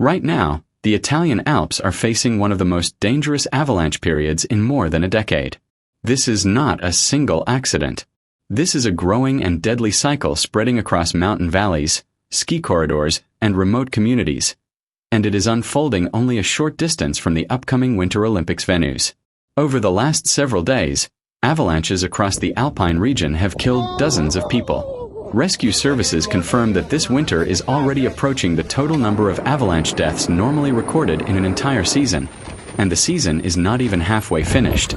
Right now, the Italian Alps are facing one of the most dangerous avalanche periods in more than a decade. This is not a single accident. This is a growing and deadly cycle spreading across mountain valleys, ski corridors, and remote communities. And it is unfolding only a short distance from the upcoming Winter Olympics venues. Over the last several days, avalanches across the Alpine region have killed dozens of people. Rescue services confirm that this winter is already approaching the total number of avalanche deaths normally recorded in an entire season, and the season is not even halfway finished.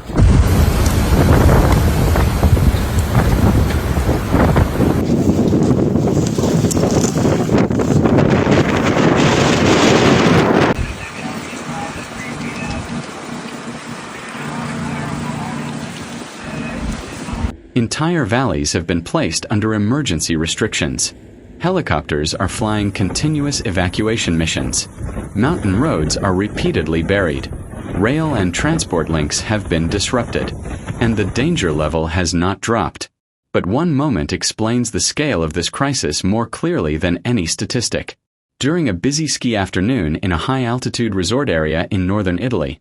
Entire valleys have been placed under emergency restrictions. Helicopters are flying continuous evacuation missions. Mountain roads are repeatedly buried. Rail and transport links have been disrupted. And the danger level has not dropped. But one moment explains the scale of this crisis more clearly than any statistic. During a busy ski afternoon in a high-altitude resort area in northern Italy,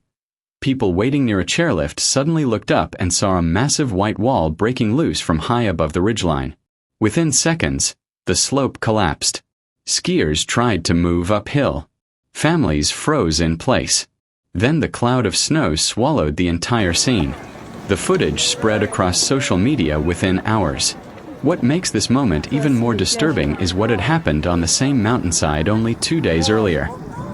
people waiting near a chairlift suddenly looked up and saw a massive white wall breaking loose from high above the ridgeline. Within seconds, the slope collapsed. Skiers tried to move uphill. Families froze in place. Then the cloud of snow swallowed the entire scene. The footage spread across social media within hours. What makes this moment even more disturbing is what had happened on the same mountainside only 2 days earlier.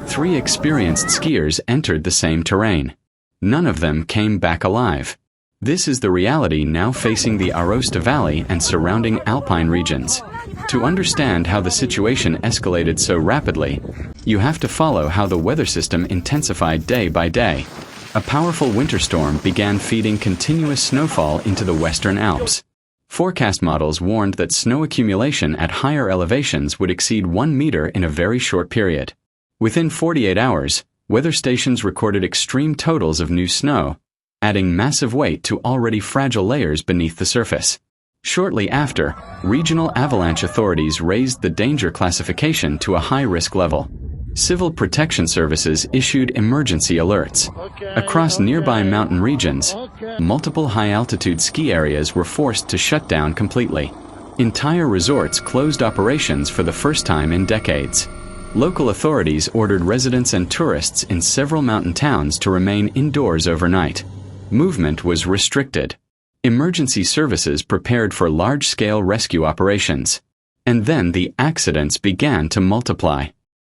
3 experienced skiers entered the same terrain. None of them came back alive. This is the reality now facing the Aosta Valley and surrounding Alpine regions. To understand how the situation escalated so rapidly, you have to follow how the weather system intensified day by day. A powerful winter storm began feeding continuous snowfall into the western Alps. Forecast models warned that snow accumulation at higher elevations would exceed 1 meter in a very short period. Within 48 hours, weather stations recorded extreme totals of new snow, adding massive weight to already fragile layers beneath the surface. Shortly after, regional avalanche authorities raised the danger classification to a high-risk level. Civil protection services issued emergency alerts. Across nearby mountain regions, multiple high-altitude ski areas were forced to shut down completely. Entire resorts closed operations for the first time in decades. Local authorities ordered residents and tourists in several mountain towns to remain indoors overnight. Movement was restricted. Emergency services prepared for large-scale rescue operations. And then the accidents began to multiply.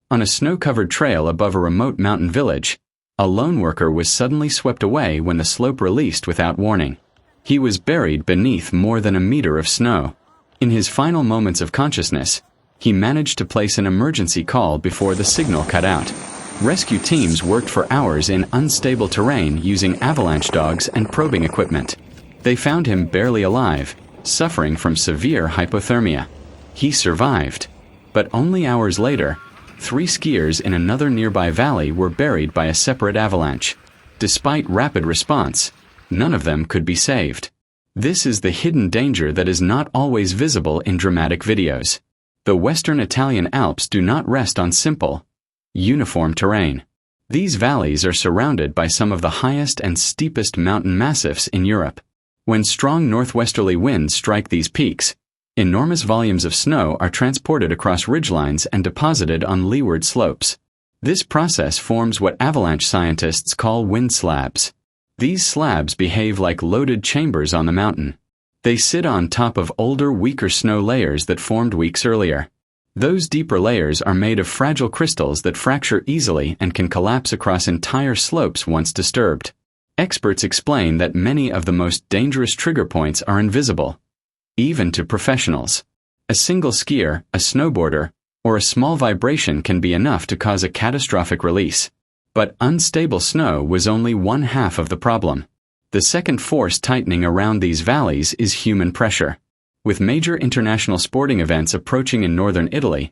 On a snow-covered trail above a remote mountain village, a lone worker was suddenly swept away when the slope released without warning. He was buried beneath more than a meter of snow. In his final moments of consciousness, he managed to place an emergency call before the signal cut out. Rescue teams worked for hours in unstable terrain using avalanche dogs and probing equipment. They found him barely alive, suffering from severe hypothermia. He survived. But only hours later, 3 skiers in another nearby valley were buried by a separate avalanche. Despite rapid response, none of them could be saved. This is the hidden danger that is not always visible in dramatic videos. The western Italian Alps do not rest on simple, uniform terrain. These valleys are surrounded by some of the highest and steepest mountain massifs in Europe. When strong northwesterly winds strike these peaks, enormous volumes of snow are transported across ridgelines and deposited on leeward slopes. This process forms what avalanche scientists call wind slabs. These slabs behave like loaded chambers on the mountain. They sit on top of older, weaker snow layers that formed weeks earlier. Those deeper layers are made of fragile crystals that fracture easily and can collapse across entire slopes once disturbed. Experts explain that many of the most dangerous trigger points are invisible, even to professionals. A single skier, a snowboarder, or a small vibration can be enough to cause a catastrophic release. But unstable snow was only one half of the problem. The second force tightening around these valleys is human pressure. With major international sporting events approaching in northern Italy,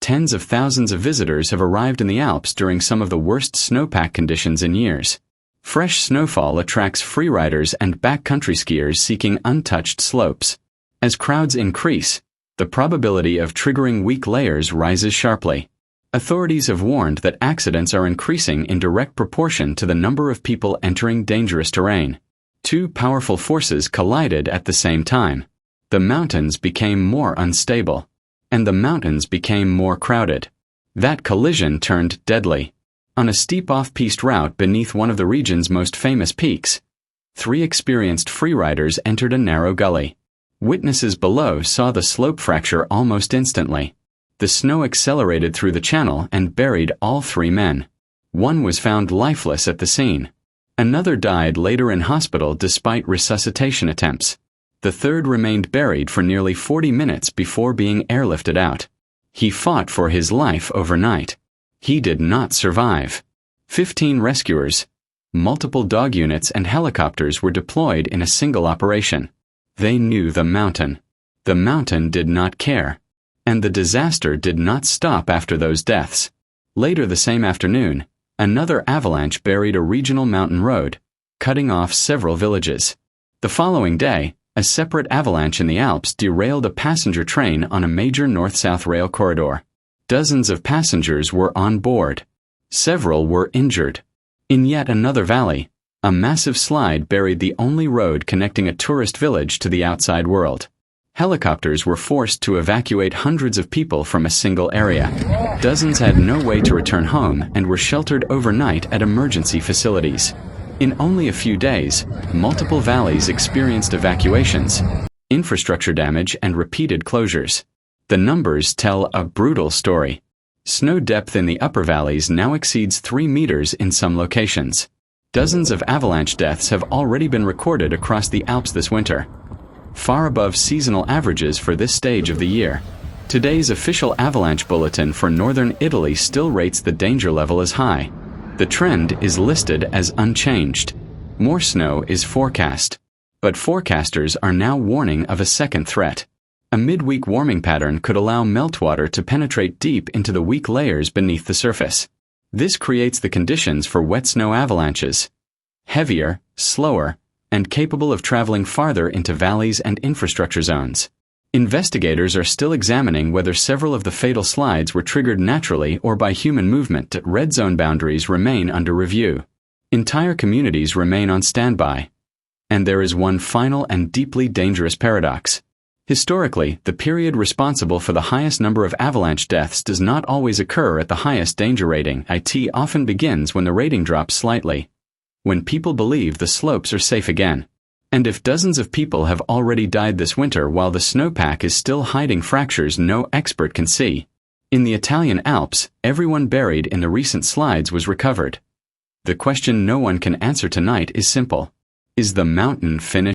tens of thousands of visitors have arrived in the Alps during some of the worst snowpack conditions in years. Fresh snowfall attracts freeriders and backcountry skiers seeking untouched slopes. As crowds increase, the probability of triggering weak layers rises sharply. Authorities have warned that accidents are increasing in direct proportion to the number of people entering dangerous terrain. Two powerful forces collided at the same time. The mountains became more unstable, and the mountains became more crowded. That collision turned deadly. On a steep off-piste route beneath one of the region's most famous peaks, 3 experienced freeriders entered a narrow gully. Witnesses below saw the slope fracture almost instantly. The snow accelerated through the channel and buried all 3 men. One was found lifeless at the scene. Another died later in hospital despite resuscitation attempts. The third remained buried for nearly 40 minutes before being airlifted out. He fought for his life overnight. He did not survive. 15 rescuers, multiple dog units and helicopters were deployed in a single operation. They knew the mountain. The mountain did not care. And the disaster did not stop after those deaths. Later the same afternoon, another avalanche buried a regional mountain road, cutting off several villages. The following day, a separate avalanche in the Alps derailed a passenger train on a major north-south rail corridor. Dozens of passengers were on board. Several were injured. In yet another valley, a massive slide buried the only road connecting a tourist village to the outside world. Helicopters were forced to evacuate hundreds of people from a single area. Dozens had no way to return home and were sheltered overnight at emergency facilities. In only a few days, multiple valleys experienced evacuations, infrastructure damage, and repeated closures. The numbers tell a brutal story. Snow depth in the upper valleys now exceeds 3 meters in some locations. Dozens of avalanche deaths have already been recorded across the Alps this winter, far above seasonal averages for this stage of the year. Today's official avalanche bulletin for northern Italy still rates the danger level as high. The trend is listed as unchanged. More snow is forecast. But forecasters are now warning of a second threat. A midweek warming pattern could allow meltwater to penetrate deep into the weak layers beneath the surface. This creates the conditions for wet snow avalanches. Heavier, slower, and capable of traveling farther into valleys and infrastructure zones. Investigators are still examining whether several of the fatal slides were triggered naturally or by human movement. Red zone boundaries remain under review. Entire communities remain on standby. And there is one final and deeply dangerous paradox. Historically, the period responsible for the highest number of avalanche deaths does not always occur at the highest danger rating. It often begins when the rating drops slightly, when people believe the slopes are safe again. And if dozens of people have already died this winter while the snowpack is still hiding fractures no expert can see, in the Italian Alps, everyone buried in the recent slides was recovered. The question no one can answer tonight is simple. Is the mountain finished?